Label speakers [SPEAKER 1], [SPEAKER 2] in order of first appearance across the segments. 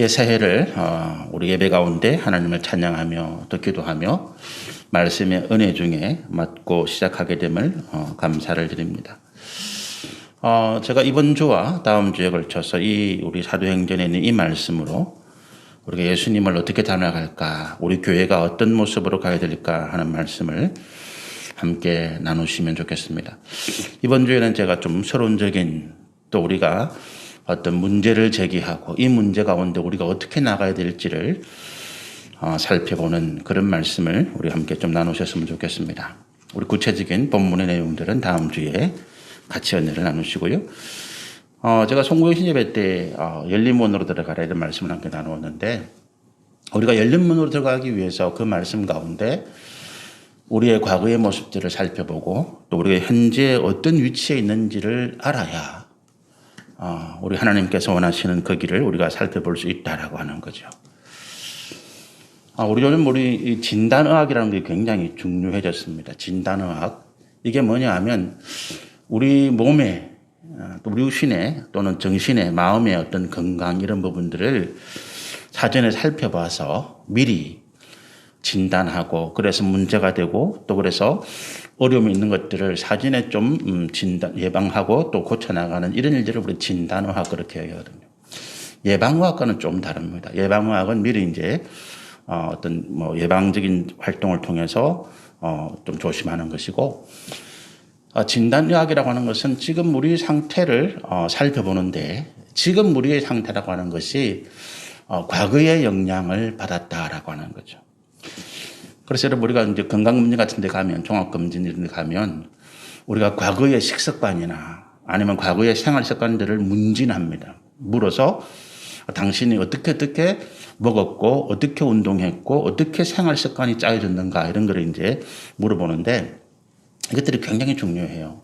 [SPEAKER 1] 새해를 우리 예배 가운데 하나님을 찬양하며 또 기도하며 말씀의 은혜 중에 맡고 시작하게 됨을 감사를 드립니다. 제가 이번 주와 다음 주에 걸쳐서 우리 사도행전에 있는 이 말씀으로 우리가 예수님을 어떻게 닮아갈까, 우리 교회가 어떤 모습으로 가야 될까 하는 말씀을 함께 나누시면 좋겠습니다. 이번 주에는 제가 좀 서론적인, 또 우리가 어떤 문제를 제기하고 이 문제 가운데 우리가 어떻게 나가야 될지를 살펴보는 그런 말씀을 우리 함께 좀 나누셨으면 좋겠습니다. 우리 구체적인 본문의 내용들은 다음 주에 같이 은혜를 나누시고요. 제가 송구의 예배 때 열린 문으로 들어가라 이런 말씀을 함께 나누었는데, 우리가 열린 문으로 들어가기 위해서 그 말씀 가운데 우리의 과거의 모습들을 살펴보고 또 우리가 현재 어떤 위치에 있는지를 알아야 우리 하나님께서 원하시는 그 길을 우리가 살펴볼 수 있다라고 하는 거죠. 우리 요즘 우리 진단의학이라는 게 굉장히 중요해졌습니다. 진단의학. 이게 뭐냐 하면 우리 몸에, 또 우리 신의 또는 정신의, 마음의 어떤 건강 이런 부분들을 사전에 살펴봐서 미리 진단하고, 그래서 문제가 되고 또 그래서 어려움이 있는 것들을 사전에 좀 진단, 예방하고 또 고쳐나가는 이런 일들을 우리 진단의학 그렇게 얘기하거든요. 예방의학과는 좀 다릅니다. 예방의학은 미리 이제 어떤 예방적인 활동을 통해서 좀 조심하는 것이고, 진단의학이라고 하는 것은 지금 우리 상태를 살펴보는데, 지금 우리의 상태라고 하는 것이 과거의 영향을 받았다라고 하는 거죠. 그래서 여러분, 우리가 이제 건강검진 같은 데 가면, 종합검진 이런 데 가면 우리가 과거의 식습관이나 아니면 과거의 생활습관들을 문진합니다. 물어서 당신이 어떻게 먹었고 어떻게 운동했고 어떻게 생활습관이 짜여졌는가 이런 걸 이제 물어보는데, 이것들이 굉장히 중요해요.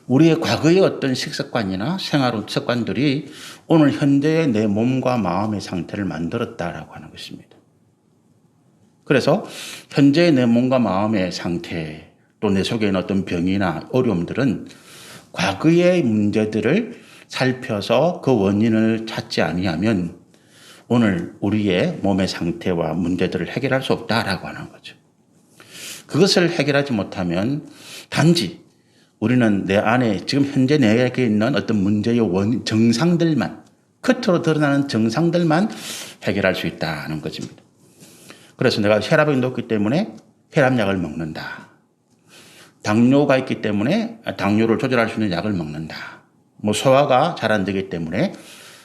[SPEAKER 1] 우리의 과거의 어떤 식습관이나 생활 습관들이 오늘 현재의 내 몸과 마음의 상태를 만들었다라고 하는 것입니다. 그래서 현재의 내 몸과 마음의 상태, 또 내 속에 있는 어떤 병이나 어려움들은 과거의 문제들을 살펴서 그 원인을 찾지 아니하면 오늘 우리의 몸의 상태와 문제들을 해결할 수 없다라고 하는 거죠. 그것을 해결하지 못하면 단지 우리는 내 안에 지금 현재 내게 있는 어떤 문제의 원인, 정상들만, 겉으로 드러나는 정상들만 해결할 수 있다는 것입니다. 그래서 내가 혈압이 높기 때문에 혈압약을 먹는다. 당뇨가 있기 때문에 당뇨를 조절할 수 있는 약을 먹는다. 소화가 잘 안 되기 때문에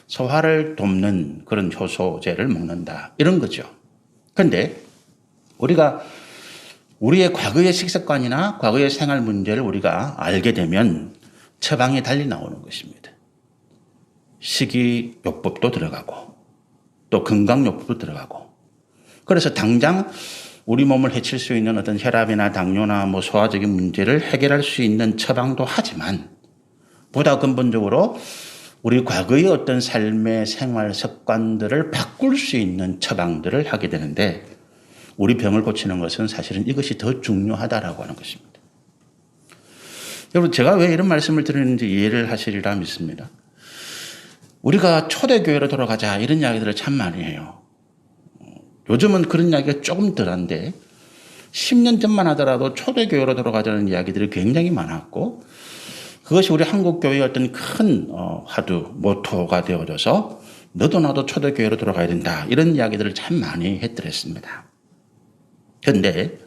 [SPEAKER 1] 소화를 돕는 그런 효소제를 먹는다. 이런 거죠. 그런데 우리가 우리의 과거의 식습관이나 과거의 생활 문제를 우리가 알게 되면 처방이 달리 나오는 것입니다. 식이요법도 들어가고 또 건강요법도 들어가고, 그래서 당장 우리 몸을 해칠 수 있는 어떤 혈압이나 당뇨나 소화적인 문제를 해결할 수 있는 처방도 하지만, 보다 근본적으로 우리 과거의 어떤 삶의 생활 습관들을 바꿀 수 있는 처방들을 하게 되는데, 우리 병을 고치는 것은 사실은 이것이 더 중요하다라고 하는 것입니다. 여러분, 제가 왜 이런 말씀을 드리는지 이해를 하시리라 믿습니다. 우리가 초대교회로 돌아가자 이런 이야기들을 참 많이 해요. 요즘은 그런 이야기가 조금 덜한데 10년 전만 하더라도 초대교회로 돌아가자는 이야기들이 굉장히 많았고, 그것이 우리 한국교회의 어떤 큰 화두, 모토가 되어져서 너도 나도 초대교회로 돌아가야 된다 이런 이야기들을 참 많이 했더랬습니다. 그런데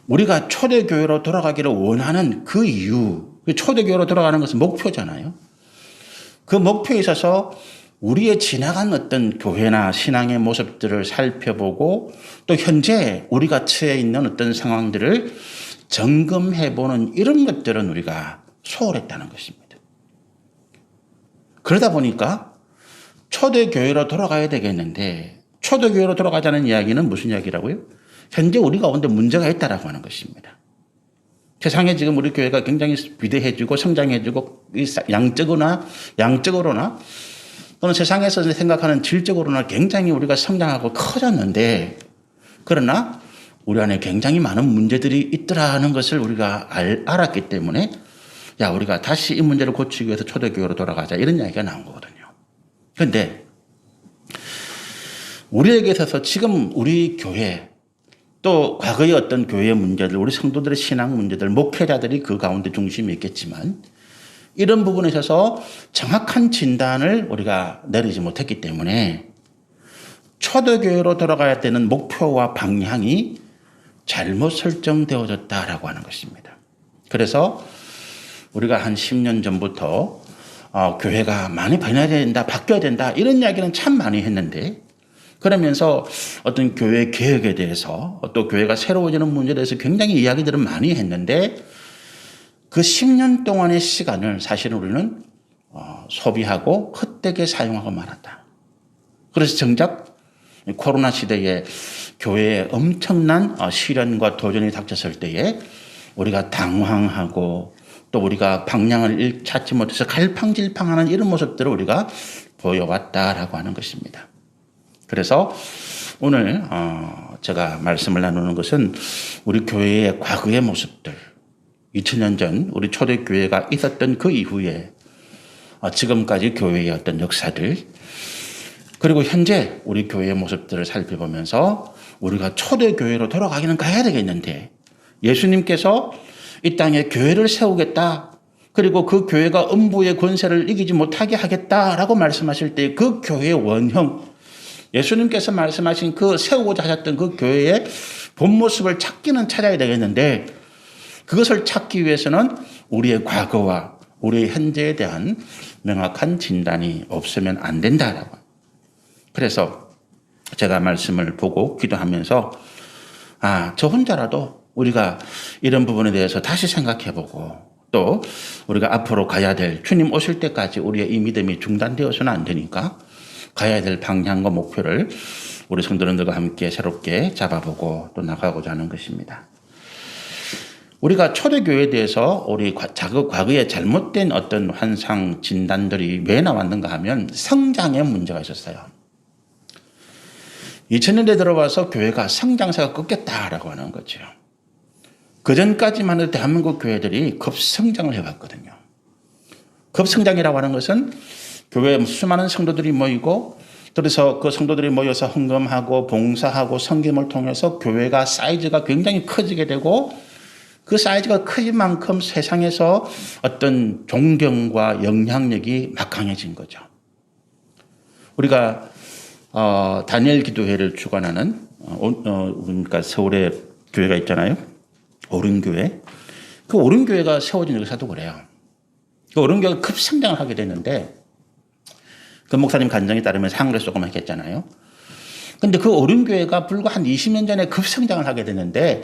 [SPEAKER 1] 우리가 초대교회로 돌아가기를 원하는 그 이유, 초대교회로 돌아가는 것은 목표잖아요. 그 목표에 있어서 우리의 지나간 어떤 교회나 신앙의 모습들을 살펴보고 또 현재 우리가 처해 있는 어떤 상황들을 점검해보는 이런 것들은 우리가 소홀했다는 것입니다. 그러다 보니까 초대교회로 돌아가야 되겠는데, 초대교회로 돌아가자는 이야기는 무슨 이야기라고요? 현재 우리 가운데 문제가 있다라고 하는 것입니다. 세상에 지금 우리 교회가 굉장히 위대해지고 성장해지고 양적으로나 또는 세상에서 생각하는 질적으로나 굉장히 우리가 성장하고 커졌는데, 그러나 우리 안에 굉장히 많은 문제들이 있더라는 것을 우리가 알았기 때문에 우리가 다시 이 문제를 고치기 위해서 초대교회로 돌아가자 이런 이야기가 나온 거거든요. 그런데 우리에게 있어서 지금 우리 교회 또 과거의 어떤 교회의 문제들, 우리 성도들의 신앙 문제들, 목회자들이 그 가운데 중심이 있겠지만 이런 부분에 있어서 정확한 진단을 우리가 내리지 못했기 때문에 초대교회로 돌아가야 되는 목표와 방향이 잘못 설정되어졌다라고 하는 것입니다. 그래서 우리가 한 10년 전부터 교회가 많이 변해야 된다, 바뀌어야 된다 이런 이야기는 참 많이 했는데 그러면서 어떤 교회 개혁에 대해서 또 교회가 새로워지는 문제에 대해서 굉장히 이야기들은 많이 했는데 그 10년 동안의 시간을 사실은 우리는 소비하고 헛되게 사용하고 말았다. 그래서 정작 코로나 시대에 교회에 엄청난 시련과 도전이 닥쳤을 때에 우리가 당황하고 또 우리가 방향을 찾지 못해서 갈팡질팡하는 이런 모습들을 우리가 보여왔다라고 하는 것입니다. 그래서 오늘 제가 말씀을 나누는 것은 우리 교회의 과거의 모습들, 2000년 전 우리 초대교회가 있었던 그 이후에 지금까지 교회의 어떤 역사들 그리고 현재 우리 교회의 모습들을 살펴보면서 우리가 초대교회로 돌아가기는 가야 되겠는데 예수님께서 이 땅에 교회를 세우겠다. 그리고 그 교회가 음부의 권세를 이기지 못하게 하겠다라고 말씀하실 때 그 교회의 원형 예수님께서 말씀하신 그 세우고자 하셨던 그 교회의 본 모습을 찾기는 찾아야 되겠는데 그것을 찾기 위해서는 우리의 과거와 우리의 현재에 대한 명확한 진단이 없으면 안 된다라고. 그래서 제가 말씀을 보고 기도하면서 저 혼자라도 우리가 이런 부분에 대해서 다시 생각해보고 또 우리가 앞으로 가야 될 주님 오실 때까지 우리의 이 믿음이 중단되어서는 안 되니까 가야 될 방향과 목표를 우리 성도님들과 함께 새롭게 잡아보고 또 나가고자 하는 것입니다. 우리가 초대교회에 대해서 우리 과거에 잘못된 어떤 환상 진단들이 왜 나왔는가 하면 성장에 문제가 있었어요. 2000년대 들어와서 교회가 성장세가 꺾였다라고 하는 거죠. 그전까지만 해도 대한민국 교회들이 급성장을 해왔거든요. 급성장이라고 하는 것은 교회에 수많은 성도들이 모이고 그래서 그 성도들이 모여서 헌금하고 봉사하고 섬김을 통해서 교회가 사이즈가 굉장히 커지게 되고 그 사이즈가 크진 만큼 세상에서 어떤 존경과 영향력이 막강해진 거죠. 우리가 다니엘 기도회를 주관하는 그러니까 서울에 교회가 있잖아요. 오른교회. 그 오른교회가 세워진 역사도 그래요. 그 오른교회가 급성장을 하게 됐는데 그 목사님 간증에 따르면 상을 조금 했잖아요. 근데 그 오른교회가 불과 한 20년 전에 급성장을 하게 됐는데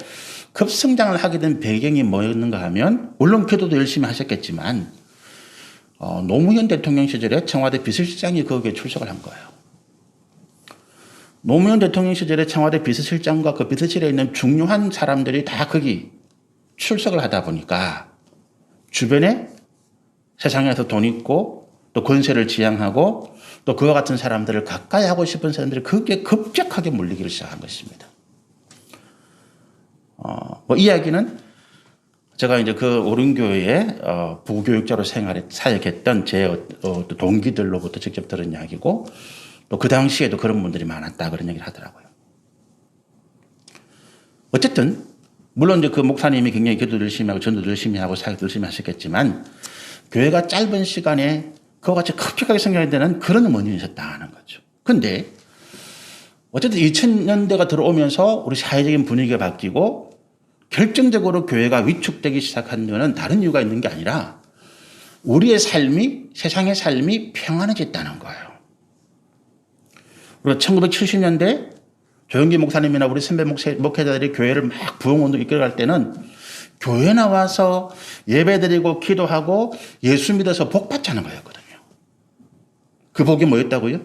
[SPEAKER 1] 급성장을 하게 된 배경이 뭐였는가 하면 물론 기도도 열심히 하셨겠지만 노무현 대통령 시절에 청와대 비서실장이 거기에 출석을 한 거예요. 노무현 대통령 시절에 청와대 비서실장과 그 비서실에 있는 중요한 사람들이 다 거기 출석을 하다 보니까 주변에 세상에서 돈 있고 또 권세를 지향하고 또 그와 같은 사람들을 가까이 하고 싶은 사람들이 그게 급격하게 몰리기를 시작한 것입니다. 이야기는 제가 이제 그 오른교회에 부교육자로 사역했던 제 동기들로부터 직접 들은 이야기고 또 그 당시에도 그런 분들이 많았다 그런 얘기를 하더라고요. 어쨌든 물론 이제 그 목사님이 굉장히 기도를 열심히 하고 전도를 열심히 하고 사역도 열심히 하셨겠지만 교회가 짧은 시간에 그와 같이 급격하게 성장이 되는 그런 원인이 있었다는 거죠. 그런데 어쨌든 2000년대가 들어오면서 우리 사회적인 분위기가 바뀌고 결정적으로 교회가 위축되기 시작한 데는 다른 이유가 있는 게 아니라 우리의 삶이 세상의 삶이 평안해졌다는 거예요. 우리가 1970년대 조영기 목사님이나 우리 선배 목회자들이 교회를 막 부흥운동 이끌어갈 때는 교회 나와서 예배드리고 기도하고 예수 믿어서 복 받자는 거였거든요. 그 복이 뭐였다고요?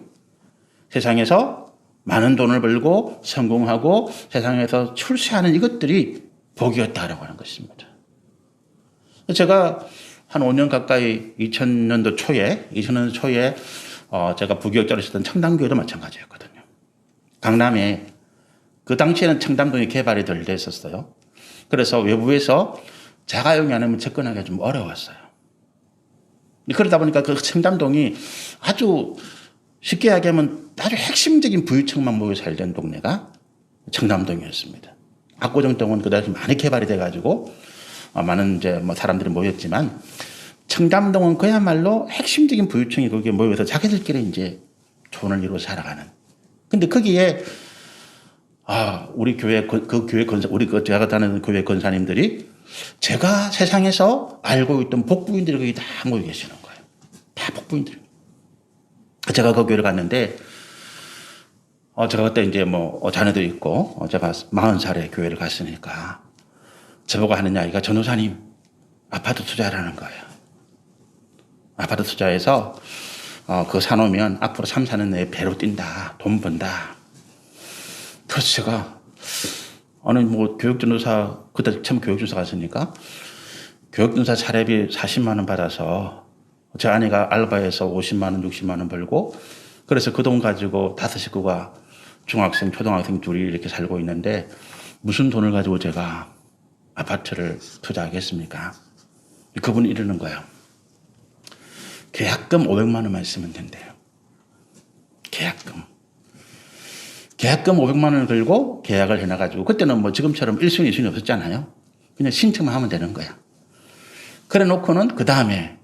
[SPEAKER 1] 세상에서 많은 돈을 벌고 성공하고 세상에서 출세하는 이것들이 복이었다라고 하는 것입니다. 제가 한 5년 가까이 2000년도 초에 제가 부교육자로 있었던 청담교회도 마찬가지였거든요. 강남에 그 당시에는 청담동이 개발이 덜 됐었어요. 그래서 외부에서 자가용이 아니면 접근하기가 좀 어려웠어요. 그러다 보니까 그 청담동이 아주 쉽게 이야기하면 아주 핵심적인 부유층만 모여 살던 동네가 청담동이었습니다. 압구정동은 그 당시 많이 개발이 돼가지고 많은 이제 뭐 사람들이 모였지만 청담동은 그야말로 핵심적인 부유층이 거기에 모여서 자기들끼리 이제 조언을 이루어 살아가는. 근데 거기에 우리 교회 그 교회 권사 우리 그 제가 다니는 교회 권사님들이 제가 세상에서 알고 있던 복부인들이 거기 다 모여 계시는 거예요. 다 복부인들. 제가 그 교회를 갔는데 제가 그때 이제 뭐 자녀도 있고 제가 40살에 교회를 갔으니까 저보고 하는 이야기가 전도사님 아파트 투자라는 거예요. 아파트 투자해서 그거 사놓으면 앞으로 3, 4년 내에 배로 뛴다. 돈 번다. 그래서 제가 뭐 교육전도사 그때 처음 교육전도사 갔으니까 교육전도사 사례비 40만 원 받아서 제 아내가 알바해서 50만 원, 60만 원 벌고 그래서 그 돈 가지고 5 식구가 중학생, 초등학생 둘이 이렇게 살고 있는데 무슨 돈을 가지고 제가 아파트를 투자하겠습니까? 그분이 이러는 거예요. 계약금 500만 원만 있으면 된대요. 계약금 500만 원을 들고 계약을 해놔가지고 그때는 뭐 지금처럼 1순위, 2순위 없었잖아요. 그냥 신청만 하면 되는 거야. 그래 놓고는 그 다음에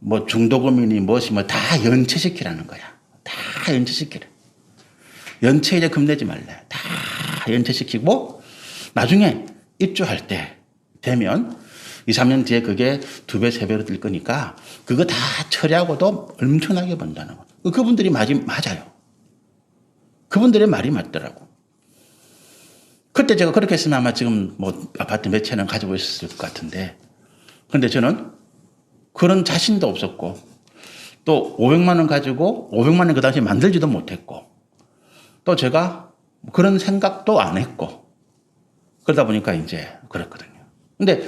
[SPEAKER 1] 뭐 중도금이니 무엇이 뭐 다 연체시키라는 거야. 다 연체시키래. 연체 이제 금 내지 말래. 다 연체시키고 나중에 입주할 때 되면 2, 3년 뒤에 그게 2배, 3배로 뛸 거니까 그거 다 처리하고도 엄청나게 번다는 거. 그분들이 맞아요. 그분들의 말이 맞더라고. 그때 제가 그렇게 했으면 아마 지금 뭐 아파트 몇 채는 가지고 있었을 것 같은데 그런데 저는 그런 자신도 없었고 또 500만 원 가지고 500만 원 그 당시에 만들지도 못했고 또 제가 그런 생각도 안 했고 그러다 보니까 이제 그랬거든요. 근데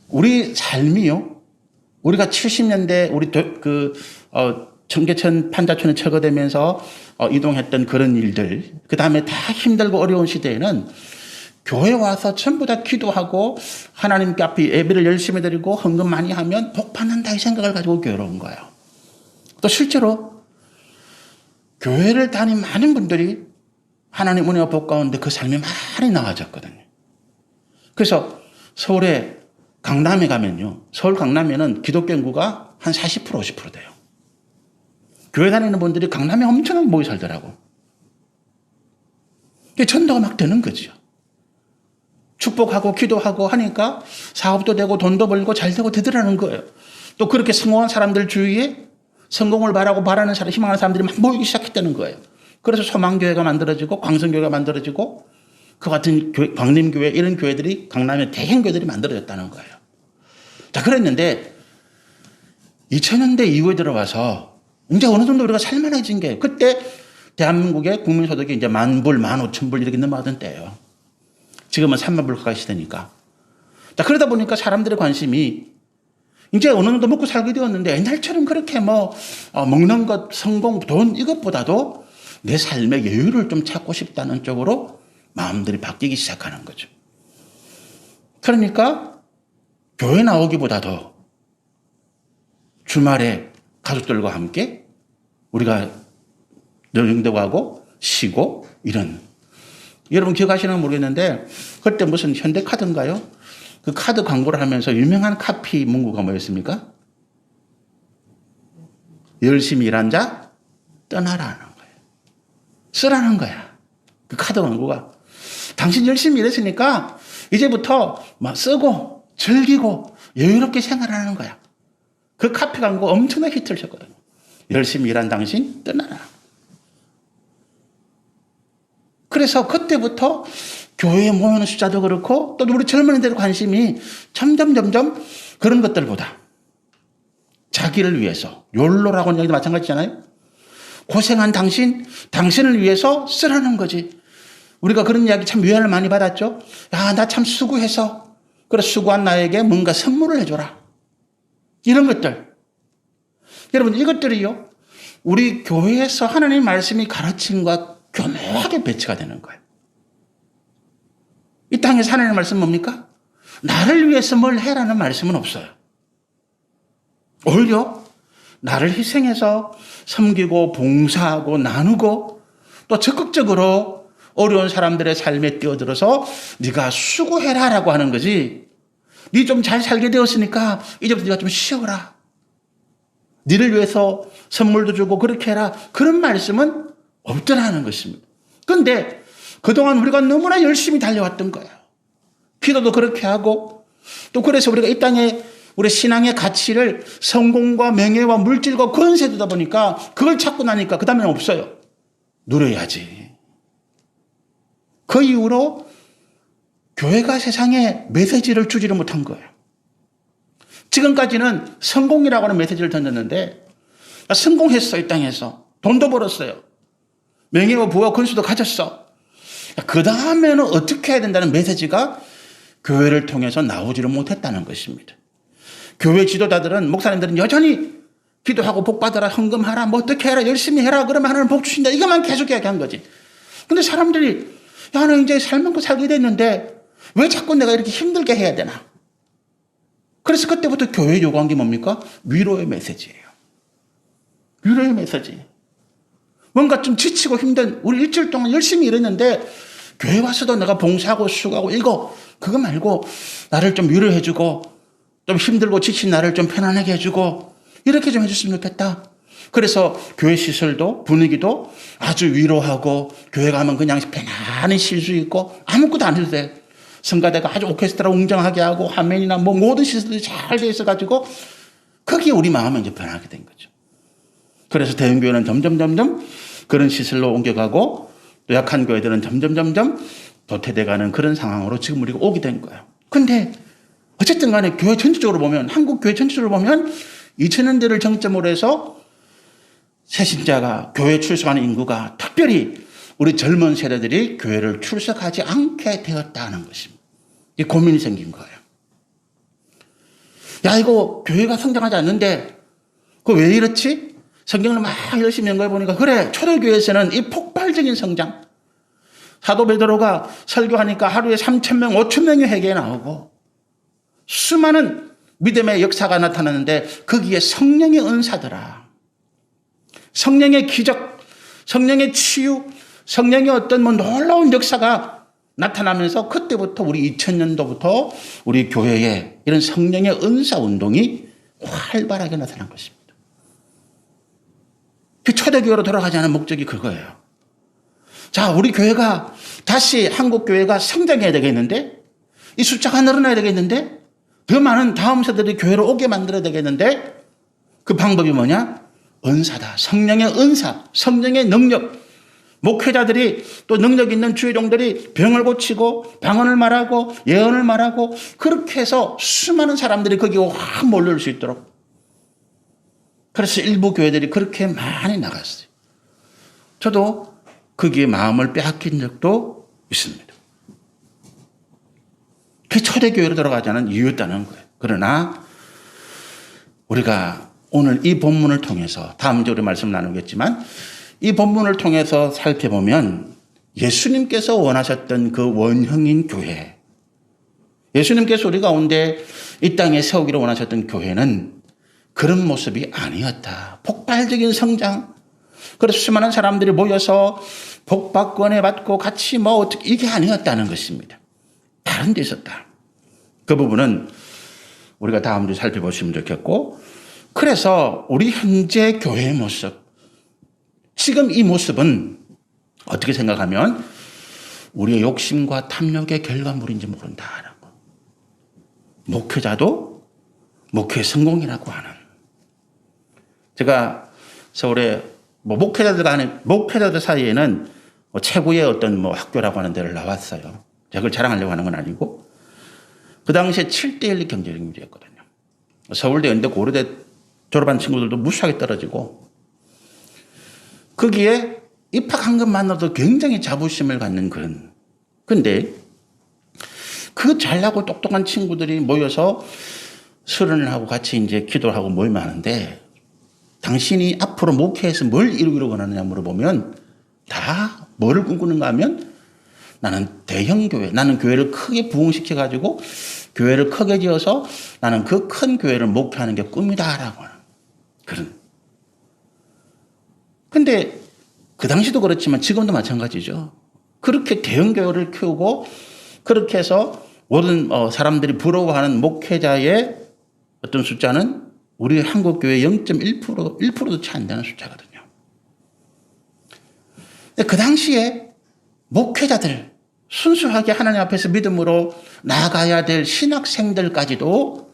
[SPEAKER 1] 우리 삶이요. 우리가 70년대 우리 청계천 판자촌에 철거되면서 이동했던 그런 일들 그 다음에 다 힘들고 어려운 시대에는 교회 와서 전부 다 기도하고 하나님께 앞에 예배를 열심히 드리고 헌금 많이 하면 복 받는다 이 생각을 가지고 교회로 온 거예요. 또 실제로 교회를 다닌 많은 분들이 하나님 은혜와 복 가운데 그 삶이 많이 나아졌거든요. 그래서 서울에 강남에 가면요. 서울 강남에는 기독교 인구가 한 40% 50% 돼요. 교회 다니는 분들이 강남에 엄청나게 모여 살더라고. 전도가 막 되는 거죠. 축복하고 기도하고 하니까 사업도 되고 돈도 벌고 잘 되고 되더라는 거예요. 또 그렇게 성공한 사람들 주위에 성공을 바라는 사람, 희망하는 사람들이 막 모이기 시작했다는 거예요. 그래서 소망교회가 만들어지고 광성교회가 만들어지고 그 같은 교회, 광림교회 이런 교회들이 강남에 대형교회들이 만들어졌다는 거예요. 자, 그랬는데 2000년대 이후에 들어와서 이제 어느 정도 우리가 살만해진 게 그때 대한민국의 국민소득이 이제 10,000불, 15,000불 이렇게 넘어가던 때예요. 지금은 30,000불 가까이 시대니까. 자, 그러다 보니까 사람들의 관심이 이제 어느 정도 먹고 살게 되었는데 옛날처럼 그렇게 먹는 것, 성공, 돈 이것보다도 내 삶의 여유를 좀 찾고 싶다는 쪽으로 마음들이 바뀌기 시작하는 거죠. 그러니까 교회 나오기보다도 주말에 가족들과 함께 우리가 여행도 하고 쉬고 이런. 여러분 기억하시는지 모르겠는데 그때 무슨 현대카드인가요? 그 카드 광고를 하면서 유명한 카피 문구가 뭐였습니까? 열심히 일한 자 떠나라는 거예요. 쓰라는 거야. 그 카드 광고가. 당신 열심히 일했으니까 이제부터 막 쓰고 즐기고 여유롭게 생활하는 거야. 그 카피 광고 엄청나게 히트를 쳤거든요. 열심히 일한 당신 떠나라. 그래서 그때부터 교회에 모이는 숫자도 그렇고 또 우리 젊은이들의 관심이 점점 그런 것들보다 자기를 위해서 욜로라고 하는 얘기도 마찬가지잖아요. 고생한 당신을 위해서 쓰라는 거지. 우리가 그런 이야기 참 위안을 많이 받았죠. 야, 나 참 수고해서 그래 수고한 나에게 뭔가 선물을 해줘라. 이런 것들. 여러분 이것들이요. 우리 교회에서 하나님의 말씀이 가르침과 교묘하게 배치가 되는 거예요. 이 땅에서 하나님의 말씀 뭡니까? 나를 위해서 뭘 해라는 말씀은 없어요. 오히려 나를 희생해서 섬기고 봉사하고 나누고 또 적극적으로 어려운 사람들의 삶에 뛰어들어서 네가 수고해라라고 하는 거지. 네 좀 잘 살게 되었으니까 이제부터 네가 좀 쉬어라. 네를 위해서 선물도 주고 그렇게 해라. 그런 말씀은 없더라는 것입니다. 그런데 그동안 우리가 너무나 열심히 달려왔던 거예요. 기도도 그렇게 하고 또 그래서 우리가 이 땅에 우리 신앙의 가치를 성공과 명예와 물질과 권세 두다 보니까 그걸 찾고 나니까 그 다음에는 없어요. 누려야지. 그 이후로 교회가 세상에 메시지를 주지를 못한 거예요. 지금까지는 성공이라고 하는 메시지를 던졌는데 성공했어. 이 땅에서. 돈도 벌었어요. 명예와 부와 권수도 가졌어. 그 다음에는 어떻게 해야 된다는 메시지가 교회를 통해서 나오지를 못했다는 것입니다. 교회 지도자들은, 목사님들은 여전히 기도하고 복 받아라, 헌금하라, 뭐 어떻게 해라, 열심히 해라, 그러면 하나님 복 주신다. 이것만 계속 이야기한 거지. 근데 사람들이, 야, 나 이제 살만큼 살게 됐는데 왜 자꾸 내가 이렇게 힘들게 해야 되나? 그래서 그때부터 교회 요구한 게 뭡니까? 위로의 메시지예요. 위로의 메시지. 뭔가 좀 지치고 힘든, 우리 일주일 동안 열심히 일했는데 교회 와서도 내가 봉사하고 수고하고 그거 말고 나를 좀 위로해주고 좀 힘들고 지친 나를 좀 편안하게 해주고 이렇게 좀 해줬으면 좋겠다. 그래서 교회 시설도 분위기도 아주 위로하고 교회 가면 그냥 편안히 쉴 수 있고 아무것도 안 해도 돼. 성가대가 아주 오케스트라 웅장하게 하고 화면이나 뭐 모든 시설들이 잘 돼 있어가지고 거기에 우리 마음이 이제 변하게 된 거죠. 그래서 대형교회는 점점 그런 시설로 옮겨가고 또 약한 교회들은 점점 도태돼가는 그런 상황으로 지금 우리가 오게 된 거예요. 근데 어쨌든 간에 교회 전체적으로 보면, 한국 교회 전체적으로 보면 2000년대를 정점으로 해서 새신자가 교회에 출석하는 인구가 특별히 우리 젊은 세대들이 교회를 출석하지 않게 되었다는 것입니다. 이 고민이 생긴 거예요. 야, 이거 교회가 성장하지 않는데 그거 왜 이렇지? 성경을 막 열심히 연구해 보니까 그래, 초대교회에서는 이 폭발적인 성장, 사도 베드로가 설교하니까 하루에 3,000명, 5,000명의 회개에 나오고 수많은 믿음의 역사가 나타나는데 거기에 성령의 은사더라. 성령의 기적, 성령의 치유, 성령의 어떤 뭐 놀라운 역사가 나타나면서 그때부터 우리 2000년도부터 우리 교회에 이런 성령의 은사 운동이 활발하게 나타난 것입니다. 그 초대교회로 돌아가지 않은 목적이 그거예요. 자, 우리 교회가 다시 한국 교회가 성장해야 되겠는데, 이 숫자가 늘어나야 되겠는데, 더 많은 다음 세대들이 교회로 오게 만들어야 되겠는데, 그 방법이 뭐냐? 은사다. 성령의 은사, 성령의 능력. 목회자들이 또 능력 있는 주의종들이 병을 고치고 방언을 말하고 예언을 말하고 그렇게 해서 수많은 사람들이 거기에 확 몰려올 수 있도록. 그래서 일부 교회들이 그렇게 많이 나갔어요. 저도 거기에 마음을 빼앗긴 적도 있습니다. 그 초대교회로 돌아가지 않은 이유였다는 거예요. 그러나 우리가 오늘 이 본문을 통해서 다음 주에 말씀 나누겠지만 이 본문을 통해서 살펴보면 예수님께서 원하셨던 그 원형인 교회, 예수님께서 우리 가운데 이 땅에 세우기를 원하셨던 교회는 그런 모습이 아니었다. 폭발적인 성장. 그래서 수많은 사람들이 모여서 복받고 은혜 받고 같이 뭐 어떻게 이게 아니었다는 것입니다. 다른 데 있었다. 그 부분은 우리가 다음 주에 살펴보시면 좋겠고, 그래서 우리 현재 교회의 모습, 지금 이 모습은 어떻게 생각하면 우리의 욕심과 탐욕의 결과물인지 모른다라고. 목회자도 목회 성공이라고 하는. 제가 서울에 목회자들 사이에는 최고의 어떤 학교라고 하는 데를 나왔어요. 제가 그걸 자랑하려고 하는 건 아니고, 그 당시에 7대1 경쟁률이었거든요. 서울대, 연대, 고려대 졸업한 친구들도 무수하게 떨어지고, 거기에 입학한 것만으로도 굉장히 자부심을 갖는 그런. 근데 그 잘나고 똑똑한 친구들이 모여서 수련을 하고 같이 이제 기도를 하고 모이면 하는데, 당신이 앞으로 목회에서 뭘 이루기를 원하느냐 물어보면 다 뭐를 꿈꾸는가 하면 나는 대형교회, 나는 교회를 크게 부흥시켜가지고 교회를 크게 지어서 나는 그 큰 교회를 목회하는 게 꿈이다라고 하는 그런. 근데 그 당시도 그렇지만 지금도 마찬가지죠. 그렇게 대형 교회를 키우고 그렇게 해서 모든 사람들이 부러워하는 목회자의 어떤 숫자는 우리 한국 교회 0.1%, 1%도 채 안 되는 숫자거든요. 근데 그 당시에 목회자들, 순수하게 하나님 앞에서 믿음으로 나아가야 될 신학생들까지도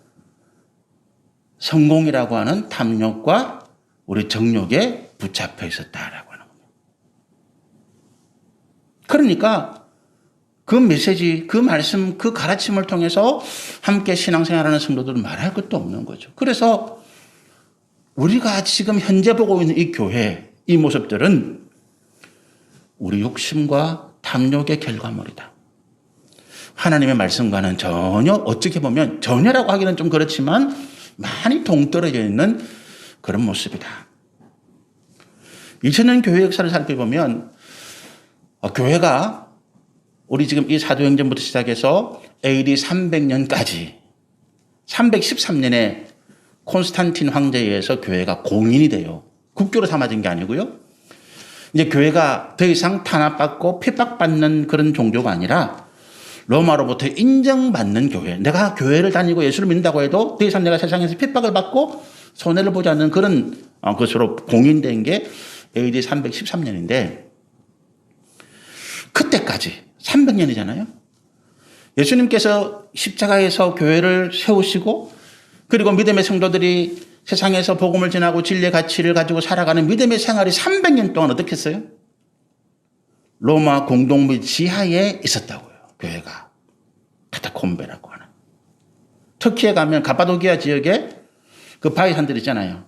[SPEAKER 1] 성공이라고 하는 탐욕과 우리 정욕에 붙잡혀 있었다라고 하는 겁니다. 그러니까 그 메시지, 그 말씀, 그 가르침을 통해서 함께 신앙생활하는 성도들은 말할 것도 없는 거죠. 그래서 우리가 지금 현재 보고 있는 이 교회, 이 모습들은 우리 욕심과 탐욕의 결과물이다. 하나님의 말씀과는 전혀, 어떻게 보면 전혀라고 하기는 좀 그렇지만 많이 동떨어져 있는 그런 모습이다. 2000년 교회 역사를 살펴보면 교회가 우리 지금 이 사도행전부터 시작해서 AD 300년까지 313년에 콘스탄틴 황제에 의해서 교회가 공인이 돼요. 국교로 삼아진 게 아니고요. 이제 교회가 더 이상 탄압받고 핍박받는 그런 종교가 아니라 로마로부터 인정받는 교회. 내가 교회를 다니고 예수를 믿는다고 해도 더 이상 내가 세상에서 핍박을 받고 손해를 보지 않는 그런 것으로 공인된 게 AD 313년인데 그때까지 300년이잖아요. 예수님께서 십자가에서 교회를 세우시고 그리고 믿음의 성도들이 세상에서 복음을 전하고 진리의 가치를 가지고 살아가는 믿음의 생활이 300년 동안 어떻게 했어요? 로마 공동묘 지하에 있었다고요. 교회가. 카타콤베라고 하는. 터키에 가면 가파도키아 지역에 그 바위산들 있잖아요.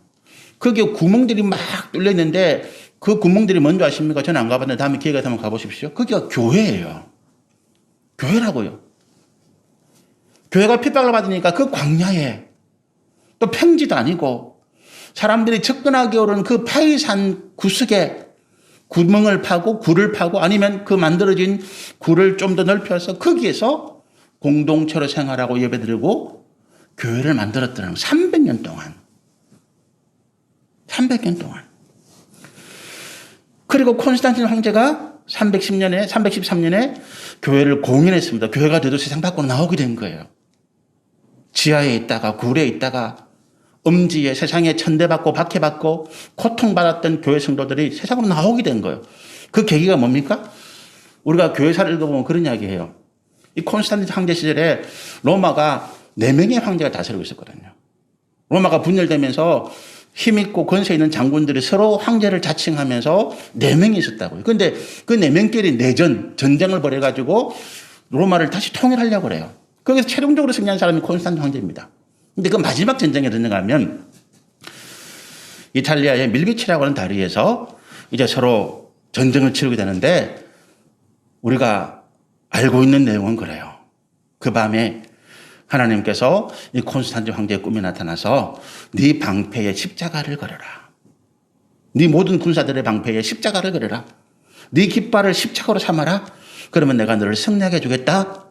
[SPEAKER 1] 거기에 구멍들이 막 뚫려 있는데 그 구멍들이 뭔지 아십니까? 저는 안 가봤는데 다음에 기회가 되면 가보십시오. 거기가 교회예요. 교회라고요. 교회가 핍박을 받으니까 그 광야에 또 평지도 아니고 사람들이 접근하기 어려운 그 바위산 구석에 구멍을 파고 굴을 파고 아니면 그 만들어진 굴을 좀 더 넓혀서 거기에서 공동체로 생활하고 예배드리고 교회를 만들었더라는 300년 동안. 300년 동안. 그리고 콘스탄틴 황제가 313년에 교회를 공인했습니다. 교회가 돼도 세상 밖으로 나오게 된 거예요. 지하에 있다가 굴에 있다가 음지에 세상에 천대받고 박해받고 고통받았던 교회 성도들이 세상으로 나오게 된 거예요. 그 계기가 뭡니까? 우리가 교회사를 읽어보면 그런 이야기해요. 이 콘스탄틴 황제 시절에 로마가 4명의 황제가 다스리고 있었거든요. 로마가 분열되면서 힘있고 권세 있는 장군들이 서로 황제를 자칭하면서 4명이 있었다고요. 그런데 그 4명끼리 전쟁을 벌여가지고 로마를 다시 통일하려고 그래요. 거기서 최종적으로 승리한 사람이 콘스탄틴 황제입니다. 근데 그 마지막 전쟁에 들어가면 이탈리아의 밀비치라고 하는 다리에서 이제 서로 전쟁을 치르게 되는데 우리가 알고 있는 내용은 그래요. 그 밤에 하나님께서 이 콘스탄틴 황제의 꿈에 나타나서 네 방패에 십자가를 걸어라. 네 모든 군사들의 방패에 십자가를 걸어라. 네 깃발을 십자가로 삼아라. 그러면 내가 너를 승리하게 해주겠다.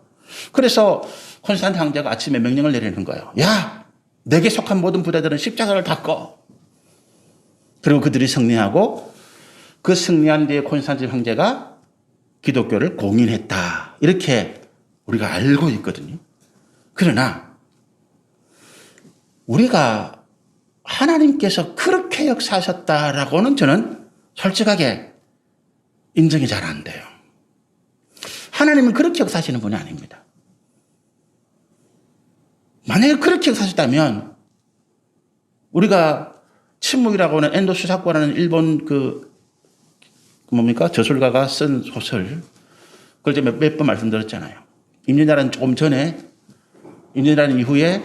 [SPEAKER 1] 그래서 콘스탄틴 황제가 아침에 명령을 내리는 거예요. 야, 내게 속한 모든 부대들은 십자가를 다 꺼. 그리고 그들이 승리하고 그 승리한 뒤에 콘스탄틴 황제가 기독교를 공인했다. 이렇게 우리가 알고 있거든요. 그러나 우리가 하나님께서 그렇게 역사하셨다라고는 저는 솔직하게 인정이 잘 안 돼요. 하나님은 그렇게 역사하시는 분이 아닙니다. 만약에 그렇게 역사하셨다면 우리가 침묵이라고 하는 엔도 수사코라는 일본 저술가가 쓴 소설 그걸 제가 몇 번 말씀드렸잖아요. 임진왜란 조금 전에 임진왜란 이후에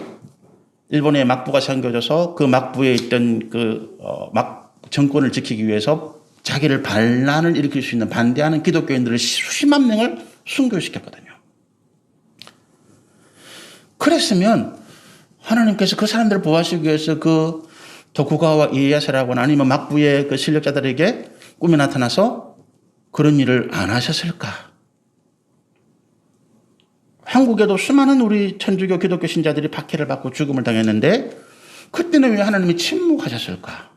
[SPEAKER 1] 일본의 막부가 생겨져서 그 막부에 있던 정권을 지키기 위해서 자기를 반란을 일으킬 수 있는 반대하는 기독교인들을 수십만 명을 순교시켰거든요. 그랬으면 하나님께서 그 사람들을 보호하시기 위해서 그 도쿠가와 이에야스라거나 아니면 막부의 그 실력자들에게 꿈에 나타나서 그런 일을 안 하셨을까? 한국에도 수많은 우리 천주교 기독교 신자들이 박해를 받고 죽음을 당했는데 그때는 왜 하나님이 침묵하셨을까?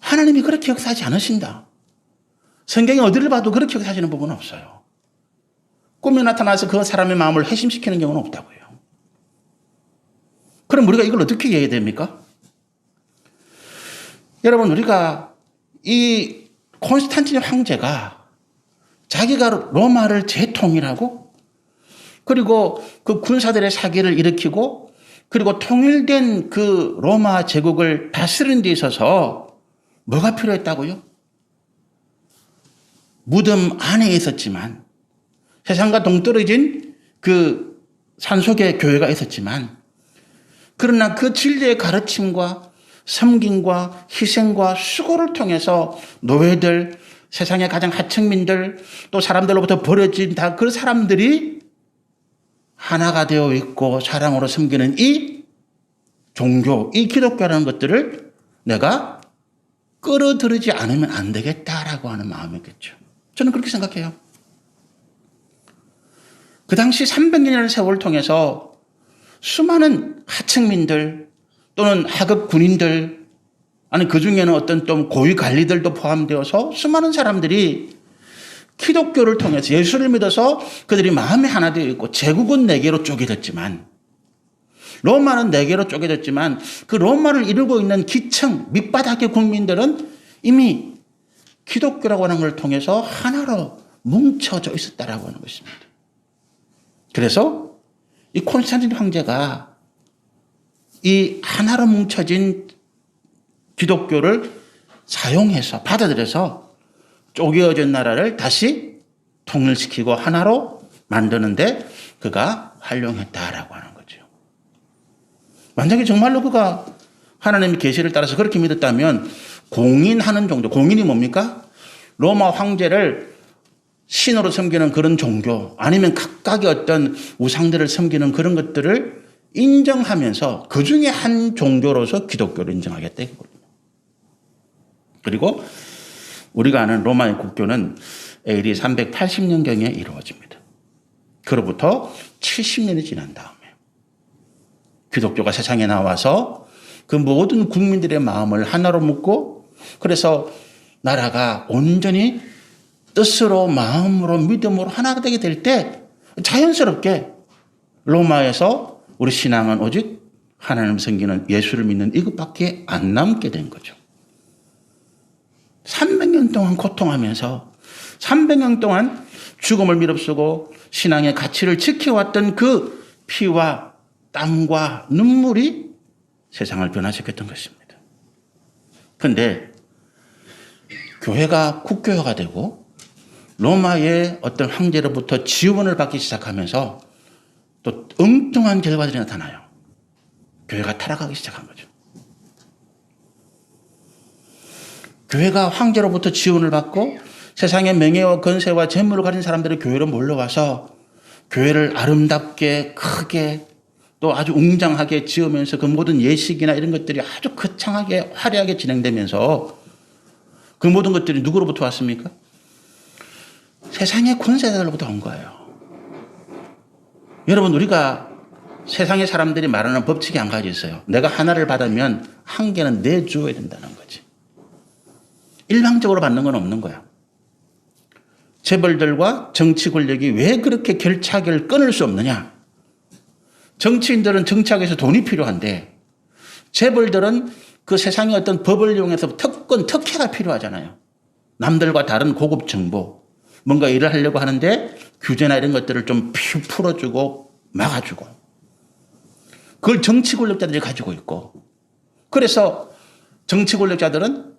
[SPEAKER 1] 하나님이 그렇게 역사하지 않으신다. 성경에 어디를 봐도 그렇게 역사하시는 부분은 없어요. 꿈에 나타나서 그 사람의 마음을 회심시키는 경우는 없다고요. 그럼 우리가 이걸 어떻게 이해해야 됩니까? 여러분, 우리가 이 콘스탄틴 황제가 자기가 로마를 재통일하고 그리고 그 군사들의 사기를 일으키고 그리고 통일된 그 로마 제국을 다스리는 데 있어서 뭐가 필요했다고요? 무덤 안에 있었지만 세상과 동떨어진 그 산속에 교회가 있었지만 그러나 그 진리의 가르침과 섬김과 희생과 수고를 통해서 노예들, 세상의 가장 하층민들, 또 사람들로부터 버려진 다 그 사람들이 하나가 되어 있고 사랑으로 섬기는 이 종교, 이 기독교라는 것들을 내가 끌어들이지 않으면 안 되겠다라고 하는 마음이겠죠. 저는 그렇게 생각해요. 그 당시 300년의 세월을 통해서 수많은 하층민들 또는 하급 군인들, 아니 그 중에는 어떤 좀 고위 관리들도 포함되어서 수많은 사람들이 기독교를 통해서 예수를 믿어서 그들이 마음에 하나 되어 있고 제국은 네 개로 쪼개졌지만 로마는 네 개로 쪼개졌지만 그 로마를 이루고 있는 기층 밑바닥의 국민들은 이미 기독교라고 하는 걸 통해서 하나로 뭉쳐져 있었다라고 하는 것입니다. 그래서 이 콘스탄틴 황제가 이 하나로 뭉쳐진 기독교를 사용해서 받아들여서 쪼개어진 나라를 다시 통일시키고 하나로 만드는데 그가 활용했다라고 하는 거죠. 만약에 정말로 그가 하나님의 계시를 따라서 그렇게 믿었다면 공인하는 종교, 공인이 뭡니까? 로마 황제를 신으로 섬기는 그런 종교 아니면 각각의 어떤 우상들을 섬기는 그런 것들을 인정하면서 그 중에 한 종교로서 기독교를 인정하겠다 이거거든요. 그리고 우리가 아는 로마의 국교는 AD 380년경에 이루어집니다. 그로부터 70년이 지난 다음에 기독교가 세상에 나와서 그 모든 국민들의 마음을 하나로 묶고 그래서 나라가 온전히 뜻으로 마음으로 믿음으로 하나가 되게 될 때 자연스럽게 로마에서 우리 신앙은 오직 하나님을 섬기는 예수를 믿는 이것밖에 안 남게 된 거죠. 300년 동안 고통하면서 300년 동안 죽음을 무릅쓰고 신앙의 가치를 지켜왔던 그 피와 땀과 눈물이 세상을 변화시켰던 것입니다. 그런데 교회가 국교화가 되고 로마의 어떤 황제로부터 지원을 받기 시작하면서 또 엉뚱한 결과들이 나타나요. 교회가 타락하기 시작한 거죠. 교회가 황제로부터 지원을 받고 세상의 명예와 건세와 재물을 가진 사람들이 교회로 몰려와서 교회를 아름답게 크게 또 아주 웅장하게 지으면서 그 모든 예식이나 이런 것들이 아주 거창하게 화려하게 진행되면서 그 모든 것들이 누구로부터 왔습니까? 세상의 권세자들로부터 온 거예요. 여러분, 우리가 세상의 사람들이 말하는 법칙이 한 가지 있어요. 내가 하나를 받으면 한 개는 내줘야 된다는 거지. 일방적으로 받는 건 없는 거야. 재벌들과 정치 권력이 왜 그렇게 결착을 끊을 수 없느냐? 정치인들은 정치하기 위해서 돈이 필요한데 재벌들은 그 세상의 어떤 법을 이용해서 특권, 특혜가 필요하잖아요. 남들과 다른 고급 정보, 뭔가 일을 하려고 하는데 규제나 이런 것들을 좀 풀어주고 막아주고 그걸 정치 권력자들이 가지고 있고 그래서 정치 권력자들은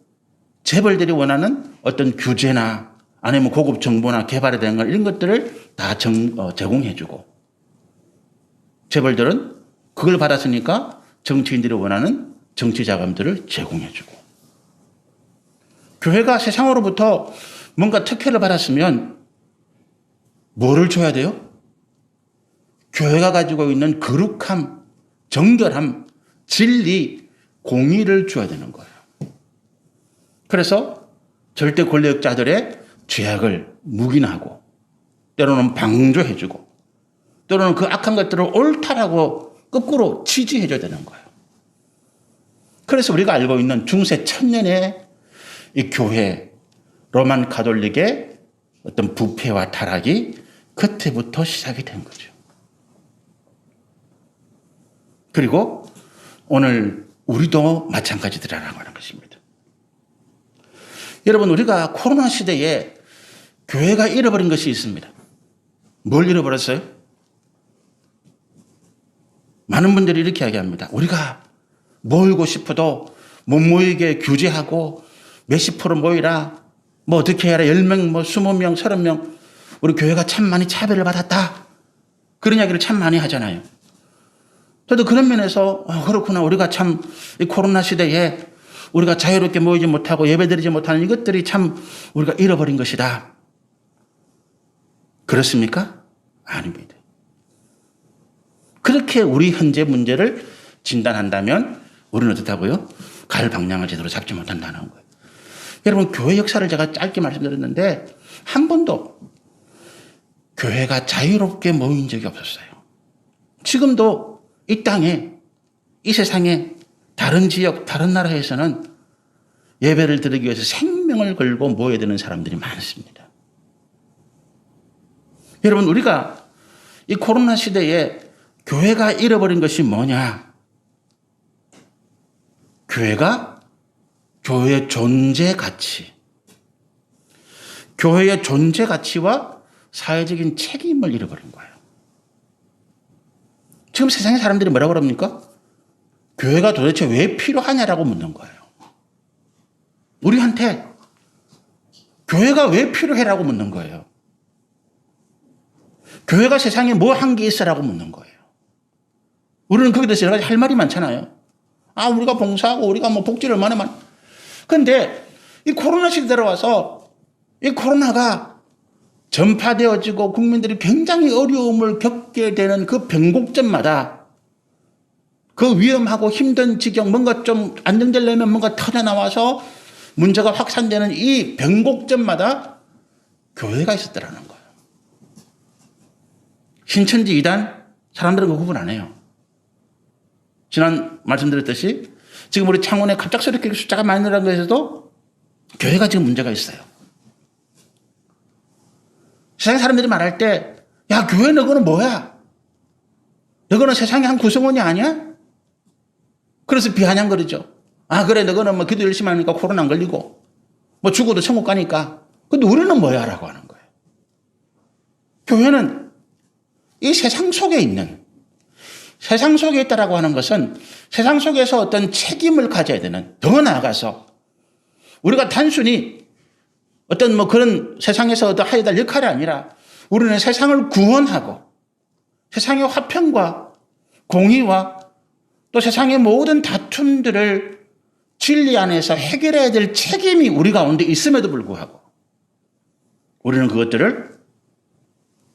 [SPEAKER 1] 재벌들이 원하는 어떤 규제나 아니면 고급 정보나 개발에 대한 걸 이런 것들을 다 제공해주고 재벌들은 그걸 받았으니까 정치인들이 원하는 정치 자금들을 제공해주고 교회가 세상으로부터 뭔가 특혜를 받았으면 뭐를 줘야 돼요? 교회가 가지고 있는 거룩함, 정결함, 진리, 공의를 줘야 되는 거예요. 그래서 절대 권력자들의 죄악을 묵인하고 때로는 방조해주고 때로는 그 악한 것들을 옳다라고 거꾸로 지지해줘야 되는 거예요. 그래서 우리가 알고 있는 중세 천년의 이 교회 로만 가톨릭의 어떤 부패와 타락이 그때부터 시작이 된 거죠. 그리고 오늘 우리도 마찬가지더라라고 하는 것입니다. 여러분, 우리가 코로나 시대에 교회가 잃어버린 것이 있습니다. 뭘 잃어버렸어요? 많은 분들이 이렇게 이야기합니다. 우리가 모이고 싶어도 못 모이게 규제하고 몇십 프로 모이라, 뭐 어떻게 해라, 10명, 뭐 20명, 30명. 우리 교회가 참 많이 차별을 받았다. 그런 이야기를 참 많이 하잖아요. 저도 그런 면에서 그렇구나. 우리가 참 이 코로나 시대에 우리가 자유롭게 모이지 못하고 예배드리지 못하는 이것들이 참 우리가 잃어버린 것이다. 그렇습니까? 아닙니다. 그렇게 우리 현재 문제를 진단한다면 우리는 어떻다고요? 갈 방향을 제대로 잡지 못한다는 거예요. 여러분, 교회 역사를 제가 짧게 말씀드렸는데 한 번도 교회가 자유롭게 모인 적이 없었어요. 지금도 이 땅에, 이 세상에 다른 지역, 다른 나라에서는 예배를 드리기 위해서 생명을 걸고 모여야 되는 사람들이 많습니다. 여러분, 우리가 이 코로나 시대에 교회가 잃어버린 것이 뭐냐? 교회의 존재 가치, 교회의 존재 가치와 사회적인 책임을 잃어버린 거예요. 지금 세상의 사람들이 뭐라고 그럽니까? 교회가 도대체 왜 필요하냐라고 묻는 거예요. 우리한테 교회가 왜 필요해라고 묻는 거예요. 교회가 세상에 뭐 한 게 있어라고 묻는 거예요. 우리는 거기에 대해서 여러 가지 할 말이 많잖아요. 우리가 봉사하고 우리가 뭐 복지를 얼마나 많이. 그런데 이 코로나 시대 들어와서 이 코로나가 전파되어지고 국민들이 굉장히 어려움을 겪게 되는 그 변곡점마다 그 위험하고 힘든 지경, 뭔가 좀 안정되려면 뭔가 터져나와서 문제가 확산되는 이 변곡점마다 교회가 있었더라는 거예요. 신천지 이단, 사람들은 그 구분 안 해요. 지난 말씀드렸듯이 지금 우리 창원에 갑작스럽게 숫자가 많이 늘어난 것에서도 교회가 지금 문제가 있어요. 세상 사람들이 말할 때, 야, 교회 너거는 뭐야? 너거는 세상의 한 구성원이 아니야? 그래서 비아냥거리죠. 그래, 너거는 뭐 기도 열심히 하니까 코로나 안 걸리고, 뭐 죽어도 천국 가니까. 근데 우리는 뭐야? 라고 하는 거예요. 교회는 이 세상 속에 있는, 세상 속에 있다라고 하는 것은 세상 속에서 어떤 책임을 가져야 되는, 더 나아가서 우리가 단순히 어떤 뭐 그런 세상에서 하여야 될 역할이 아니라 우리는 세상을 구원하고 세상의 화평과 공의와 또 세상의 모든 다툼들을 진리 안에서 해결해야 될 책임이 우리 가운데 있음에도 불구하고 우리는 그것들을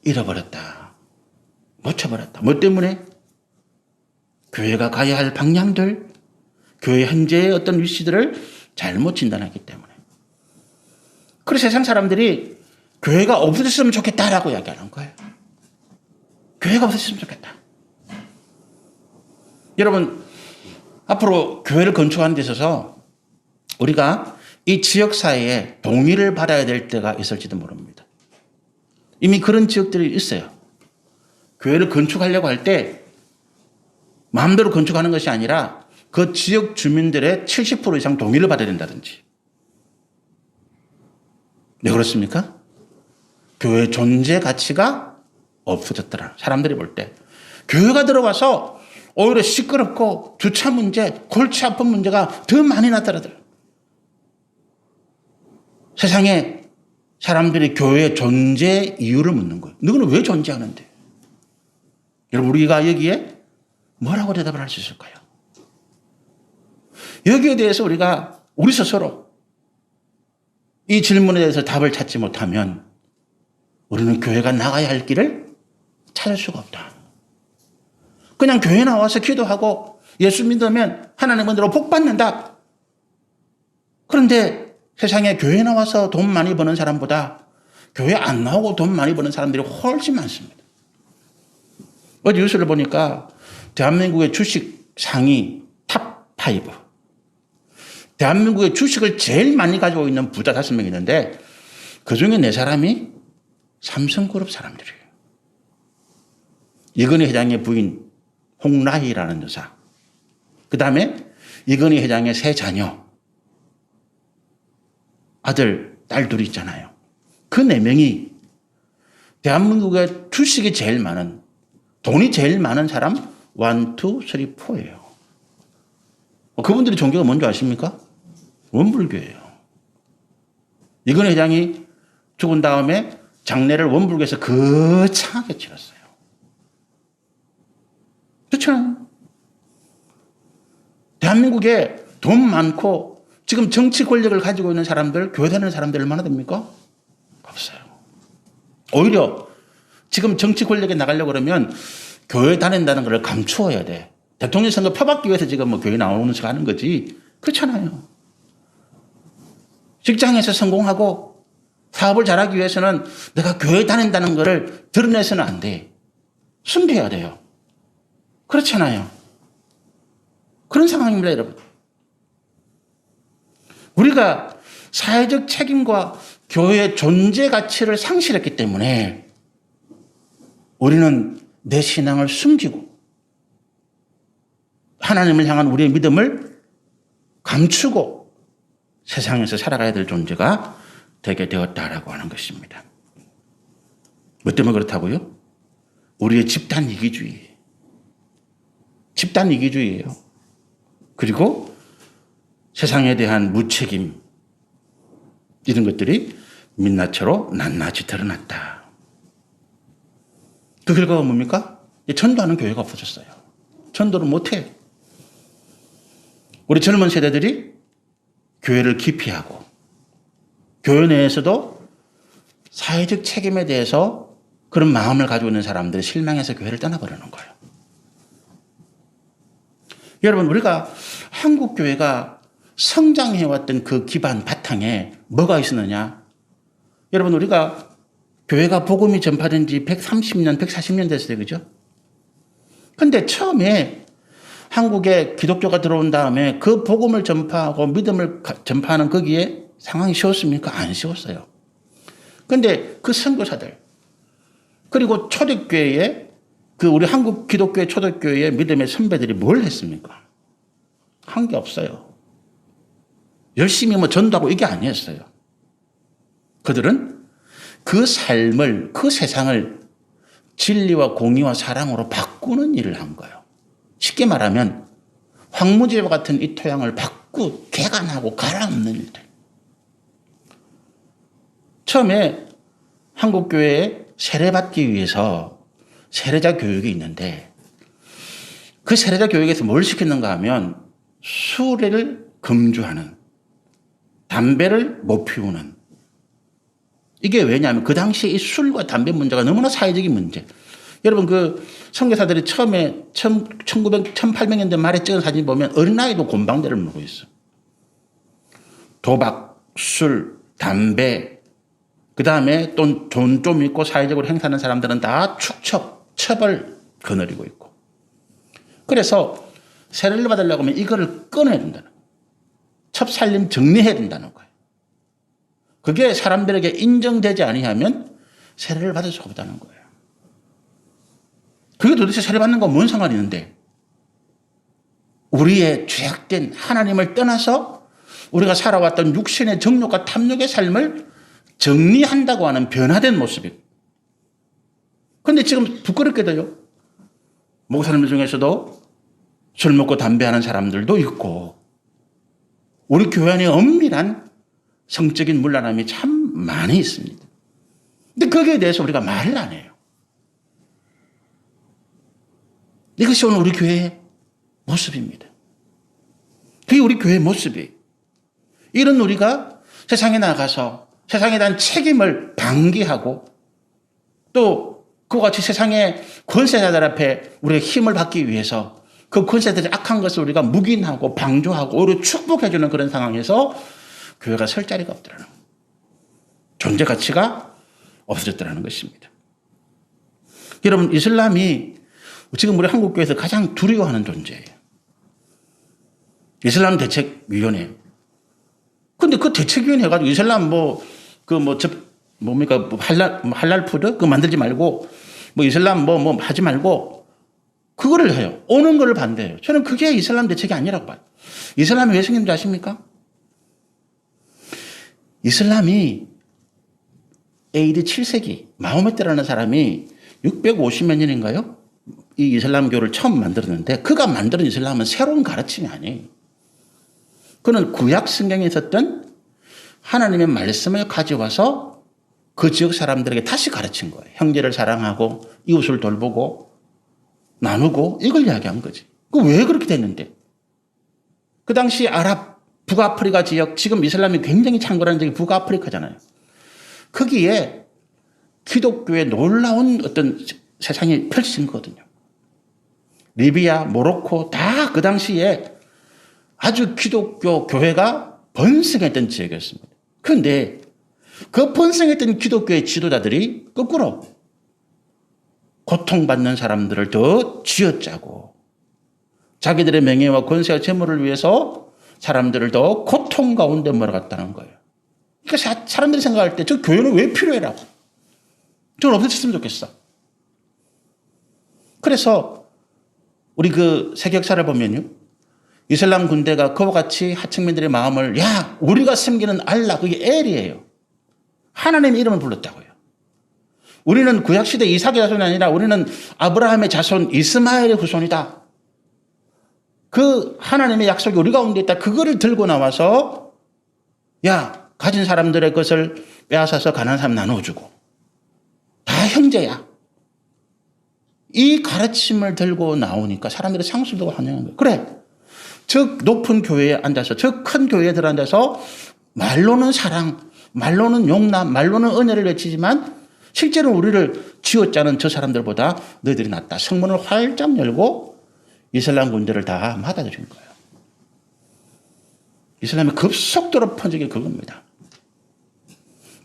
[SPEAKER 1] 잃어버렸다. 놓쳐버렸다. 뭐 때문에? 교회가 가야 할 방향들, 교회 현재의 어떤 위치들을 잘못 진단하기 때문에. 그래서 세상 사람들이 교회가 없어졌으면 좋겠다라고 이야기하는 거예요. 교회가 없어졌으면 좋겠다. 여러분, 앞으로 교회를 건축하는 데 있어서 우리가 이 지역사회에 동의를 받아야 될 때가 있을지도 모릅니다. 이미 그런 지역들이 있어요. 교회를 건축하려고 할 때 마음대로 건축하는 것이 아니라 그 지역 주민들의 70% 이상 동의를 받아야 된다든지. 왜 그렇습니까? 교회의 존재 가치가 없어졌더라. 사람들이 볼 때. 교회가 들어와서 오히려 시끄럽고 주차 문제, 골치 아픈 문제가 더 많이 나타나더라. 세상에 사람들이 교회의 존재 이유를 묻는 거예요. 너는 왜 존재하는데? 여러분, 우리가 여기에 뭐라고 대답을 할 수 있을까요? 여기에 대해서 우리가 우리 스스로 이 질문에 대해서 답을 찾지 못하면 우리는 교회가 나가야 할 길을 찾을 수가 없다. 그냥 교회 나와서 기도하고 예수 믿으면 하나님 은혜로 복 받는다. 그런데 세상에 교회 나와서 돈 많이 버는 사람보다 교회 안 나오고 돈 많이 버는 사람들이 훨씬 많습니다. 어제 뉴스를 보니까 대한민국의 주식 상위 탑5. 대한민국의 주식을 제일 많이 가지고 있는 부자 5명 있는데 그중에 4사람이 삼성그룹 사람들이에요. 이건희 회장의 부인 홍라희라는 여사, 그 다음에 이건희 회장의 3자녀, 아들, 딸 둘이 있잖아요. 그 4명이 대한민국의 주식이 제일 많은, 돈이 제일 많은 사람 1, 2, 3, 4예요. 그분들의 종교가 뭔지 아십니까? 원불교예요. 이건희 회장이 죽은 다음에 장례를 원불교에서 거창하게 치렀어요. 그렇잖아요. 대한민국에 돈 많고 지금 정치 권력을 가지고 있는 사람들, 교회 다니는 사람들 얼마나 됩니까? 없어요. 오히려 지금 정치 권력에 나가려고 그러면 교회 다닌다는 걸 감추어야 돼. 대통령 선거 표받기 위해서 지금 뭐 교회 나오는 척 하는 거지. 그렇잖아요. 직장에서 성공하고 사업을 잘하기 위해서는 내가 교회 다닌다는 것을 드러내서는 안 돼. 숨겨야 돼요. 그렇잖아요. 그런 상황입니다, 여러분. 우리가 사회적 책임과 교회의 존재 가치를 상실했기 때문에 우리는 내 신앙을 숨기고 하나님을 향한 우리의 믿음을 감추고 세상에서 살아가야 될 존재가 되게 되었다라고 하는 것입니다. 뭐 때문에 그렇다고요? 우리의 집단 이기주의. 집단 이기주의예요. 그리고 세상에 대한 무책임, 이런 것들이 민낯으로 낱낱이 드러났다. 그 결과가 뭡니까? 전도하는 교회가 없어졌어요. 전도를 못해. 우리 젊은 세대들이 교회를 기피하고 교회 내에서도 사회적 책임에 대해서 그런 마음을 가지고 있는 사람들이 실망해서 교회를 떠나버리는 거예요. 여러분, 우리가 한국 교회가 성장해왔던 그 기반 바탕에 뭐가 있었느냐? 여러분, 우리가 교회가 복음이 전파된 지 130년, 140년 됐어요. 그죠? 근데 처음에 한국에 기독교가 들어온 다음에 그 복음을 전파하고 믿음을 전파하는 거기에 상황이 쉬웠습니까? 안 쉬웠어요. 근데 그 선교사들, 그리고 초대교회에 그 우리 한국 기독교의 초대교회의 믿음의 선배들이 뭘 했습니까? 한 게 없어요. 열심히 뭐 전도하고 이게 아니었어요. 그들은 그 삶을, 그 세상을 진리와 공의와 사랑으로 바꾸는 일을 한 거예요. 쉽게 말하면 황무지와 같은 이 토양을 개간하고 갈아엎는 일들. 처음에 한국교회에 세례받기 위해서 세례자 교육이 있는데 그 세례자 교육에서 뭘 시켰는가 하면 술을 금주하는, 담배를 못 피우는. 이게 왜냐하면 그 당시에 이 술과 담배 문제가 너무나 사회적인 문제. 여러분, 그 선교사들이 처음에 1800년대 말에 찍은 사진 보면 어린아이도 곰방대를 물고 있어. 도박, 술, 담배, 그 다음에 또 돈 좀 있고 사회적으로 행사하는 사람들은 다 축첩, 처벌 거느리고 있고. 그래서 세례를 받으려고 하면 이거를 끊어야 된다는 거예요. 첩살림 정리해야 된다는 거예요. 그게 사람들에게 인정되지 아니하면 세례를 받을 수가 없다는 거예요. 그게 도대체 세례받는 건 뭔 상관이 있는데 우리의 죄악된 하나님을 떠나서 우리가 살아왔던 육신의 정욕과 탐욕의 삶을 정리한다고 하는 변화된 모습이에요. 그런데 지금 부끄럽게도요, 목사님들 중에서도 술 먹고 담배하는 사람들도 있고 우리 교회 안에 엄밀한 성적인 문란함이 참 많이 있습니다. 근데 거기에 대해서 우리가 말을 안 해요. 이것이 오늘 우리 교회의 모습입니다. 그게 우리 교회의 모습이에요. 이런 우리가 세상에 나가서 세상에 대한 책임을 방기하고 또 그와 같이 세상의 권세자들 앞에 우리가 힘을 받기 위해서 그 권세들의 악한 것을 우리가 묵인하고 방조하고 오히려 축복해주는 그런 상황에서 교회가 설 자리가 없더라는 거예요. 존재 가치가 없어졌더라는 것입니다. 여러분, 이슬람이 지금 우리 한국교회에서 가장 두려워하는 존재예요. 이슬람 대책위원회, 근데 그 대책위원회 해가지고 이슬람 뭡니까? 할랄 푸드? 그거 만들지 말고, 이슬람 하지 말고, 그거를 해요. 오는 거를 반대해요. 저는 그게 이슬람 대책이 아니라고 봐요. 이슬람이 왜 생긴지 아십니까? 이슬람이 AD 7세기, 마호메트라는 사람이 650몇 년인가요? 이 이슬람교를 처음 만들었는데, 그가 만든 이슬람은 새로운 가르침이 아니에요. 그는 구약 성경에 있었던 하나님의 말씀을 가져와서 그 지역 사람들에게 다시 가르친 거예요. 형제를 사랑하고 이웃을 돌보고 나누고 이걸 이야기한 거지. 그 왜 그렇게 됐는데? 그 당시 북아프리카 지역, 지금 이슬람이 굉장히 창궐한 지역이 북아프리카잖아요. 거기에 기독교의 놀라운 어떤 세상이 펼쳐진 거거든요. 리비아, 모로코 다 그 당시에 아주 기독교 교회가 번성했던 지역이었습니다. 그런데 그 번성했던 기독교의 지도자들이 거꾸로 고통받는 사람들을 더 쥐어짜고 자기들의 명예와 권세와 재물을 위해서 사람들을 더 고통 가운데 몰아갔다는 거예요. 그러니까 사람들이 생각할 때 저 교회는 왜 필요해라고. 저는 없어졌으면 좋겠어. 그래서 우리 그 세계 역사를 보면요. 이슬람 군대가 그와 같이 하층민들의 마음을 우리가 섬기는 알라 그게 엘이에요. 하나님의 이름을 불렀다고요. 우리는 구약시대 이삭의 자손이 아니라 우리는 아브라함의 자손 이스마엘의 후손이다. 그 하나님의 약속이 우리 가운데 있다. 그거를 들고 나와서 가진 사람들의 것을 빼앗아서 가난한 사람 나눠주고 다 형제야. 이 가르침을 들고 나오니까 사람들이 상수도 환영한 거예요. 그래. 저 높은 교회에 앉아서 저 큰 교회에 들어앉아서 말로는 사랑, 말로는 용납, 말로는 은혜를 외치지만 실제로 우리를 쥐어짜는 저 사람들보다 너희들이 낫다. 성문을 활짝 열고 이슬람 군대를 다 맞아들인 거예요. 이슬람이 급속도로 퍼진 게 그겁니다.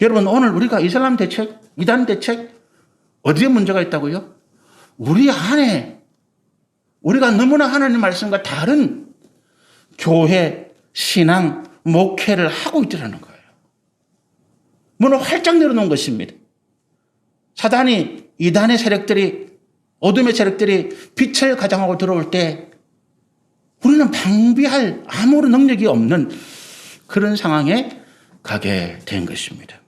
[SPEAKER 1] 여러분 오늘 우리가 이슬람 대책, 이단 대책 어디에 문제가 있다고요? 우리 안에 우리가 너무나 하나님 말씀과 다른 교회, 신앙, 목회를 하고 있더라는 거예요. 문을 활짝 열어놓은 것입니다. 사단이 이단의 세력들이 어둠의 세력들이 빛을 가장하고 들어올 때 우리는 방비할 아무런 능력이 없는 그런 상황에 가게 된 것입니다.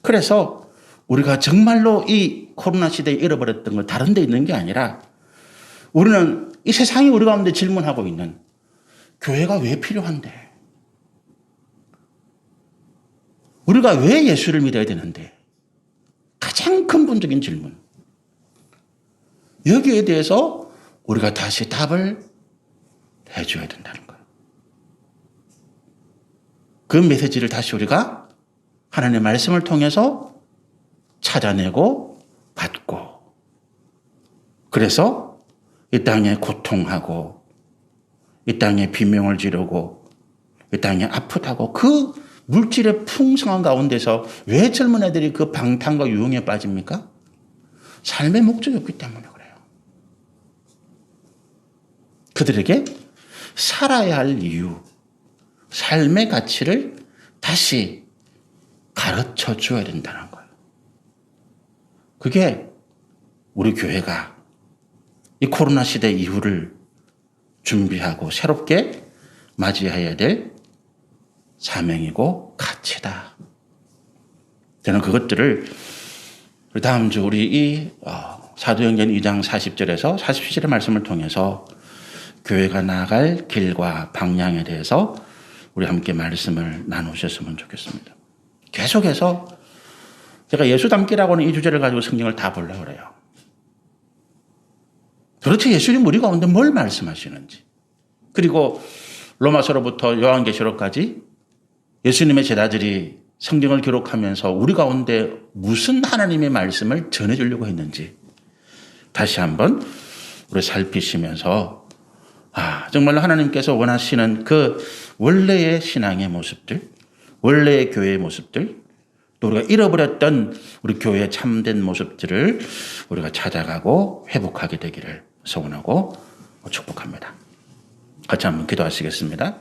[SPEAKER 1] 그래서 우리가 정말로 이 코로나 시대에 잃어버렸던 걸 다른 데 있는 게 아니라 우리는 이 세상이 우리 가운데 질문하고 있는 교회가 왜 필요한데? 우리가 왜 예수를 믿어야 되는데? 가장 근본적인 질문. 여기에 대해서 우리가 다시 답을 해줘야 된다는 거예요. 그 메시지를 다시 우리가 하나님의 말씀을 통해서 찾아내고 받고 그래서 이 땅에 고통하고 이 땅에 비명을 지르고 이 땅에 아프다고 그 물질의 풍성한 가운데서 왜 젊은 애들이 그 방탕과 유흥에 빠집니까? 삶의 목적이 없기 때문에 그래요. 그들에게 살아야 할 이유, 삶의 가치를 다시 가르쳐 줘야 된다는 거예요. 그게 우리 교회가 이 코로나 시대 이후를 준비하고 새롭게 맞이해야 될 사명이고 가치다. 저는 그것들을 다음 주 우리 이 사도행전 2장 40절에서 47절의 말씀을 통해서 교회가 나아갈 길과 방향에 대해서 우리 함께 말씀을 나누셨으면 좋겠습니다. 계속해서 제가 예수 닮기라고 하는 이 주제를 가지고 성경을 다 보려고 그래요. 도대체 예수님 우리 가운데 뭘 말씀하시는지 그리고 로마서로부터 요한계시록까지 예수님의 제자들이 성경을 기록하면서 우리 가운데 무슨 하나님의 말씀을 전해주려고 했는지 다시 한번 우리 살피시면서 정말로 하나님께서 원하시는 그 원래의 신앙의 모습들, 원래의 교회의 모습들, 또 우리가 잃어버렸던 우리 교회의 참된 모습들을 우리가 찾아가고 회복하게 되기를 소원하고 축복합니다. 같이 한번 기도하시겠습니다.